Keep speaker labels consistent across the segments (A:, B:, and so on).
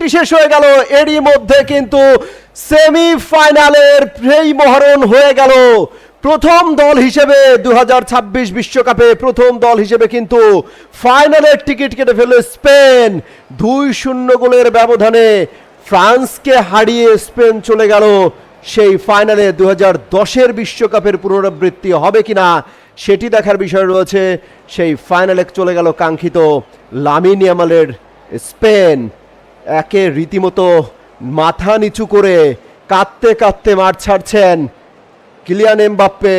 A: আসরটি শেষ হয়ে গেল, এরই মধ্যে কিন্তু সেমিফাইনালের সেই মহরণ হয়ে গেল। প্রথম দল হিসেবে 2026 বিশ্বকাপে প্রথম দল হিসেবে কিন্তু ফাইনালের টিকিট কেটে ফেলল স্পেন। 2-0 গোলের ব্যবধানে ফ্রান্সকে হারিয়ে স্পেন চলে গেল সেই ফাইনালে। 2010-এর বিশ্বকাপের পুনরাবৃত্তি হবে কিনা সেটি দেখার বিষয় রয়েছে। সেই ফাইনালে চলে গেল কাঙ্ক্ষিত লামিন ইয়ামালের স্পেন। একে রীতিমতো মাথা নিচু করে কাঁদতে কাঁদতে মাঠ ছাড়ছেন কিলিয়ান এমবাপ্পে।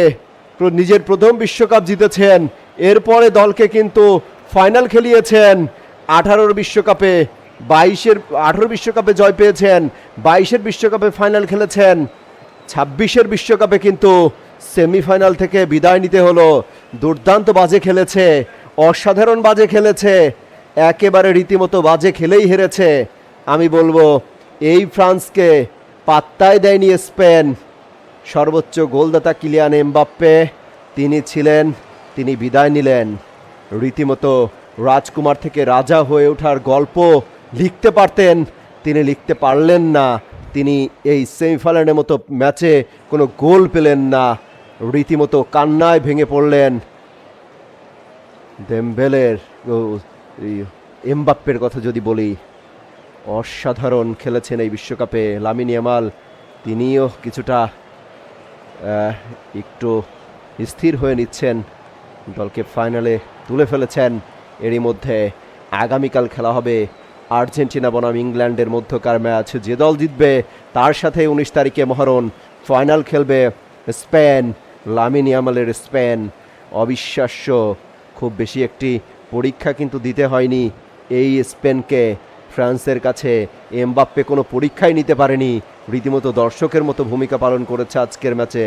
A: নিজের প্রথম বিশ্বকাপ জিতেছেন, এরপরে দলকে কিন্তু ফাইনাল খেলিয়েছেন। 18 বিশ্বকাপে 18 বিশ্বকাপে জয় পেয়েছেন, 22-এর বিশ্বকাপে ফাইনাল খেলেছেন, 26-এর বিশ্বকাপে কিন্তু সেমিফাইনাল থেকে বিদায় নিতে হলো। দুর্দান্ত বাজে খেলেছে, অসাধারণ বাজে খেলেছে, একেবারে রীতিমতো বাজে খেলেই হেরেছে। আমি বলবো এই ফ্রান্সকে পাত্তাই দেয়নি স্পেন। সর্বোচ্চ গোলদাতা কিলিয়ান এমবাপ্পে তিনি বিদায় নিলেন। রীতিমতো রাজকুমার থেকে রাজা হয়ে ওঠার গল্প লিখতে পারতেন, তিনি লিখতে পারলেন না। তিনি এই সেমিফাইনালের মতো ম্যাচে কোনো গোল পেলেন না, রীতিমতো কান্নায় ভেঙে পড়লেন। দেমবেলের এমবাপ্পের কথা যদি বলি, অসাধারণ খেলেছেন এই বিশ্বকাপে লামিন ইয়ামাল। তিনিও কিছুটা একটু স্থির হয়ে নিচ্ছেন, দলকে ফাইনালে তুলে ফেলেছেন। এরই মধ্যে আগামীকাল খেলা হবে আর্জেন্টিনা বনাম ইংল্যান্ডের মধ্যকার ম্যাচ। যে দল জিতবে তার সাথে 19 তারিখে মহরণ। ফাইনাল খেলবে স্পেন, লামিন ইয়ামালের স্পেন। অবিশ্বাস্য, খুব বেশি একটি পরীক্ষা কিন্তু দিতে হয়নি এই স্পেনকে। ফ্রান্সের কাছে এমবাপ্পে কোনো পরীক্ষাই নিতে পারেনি, রীতিমতো দর্শকের মতো ভূমিকা পালন করেছে আজকের ম্যাচে।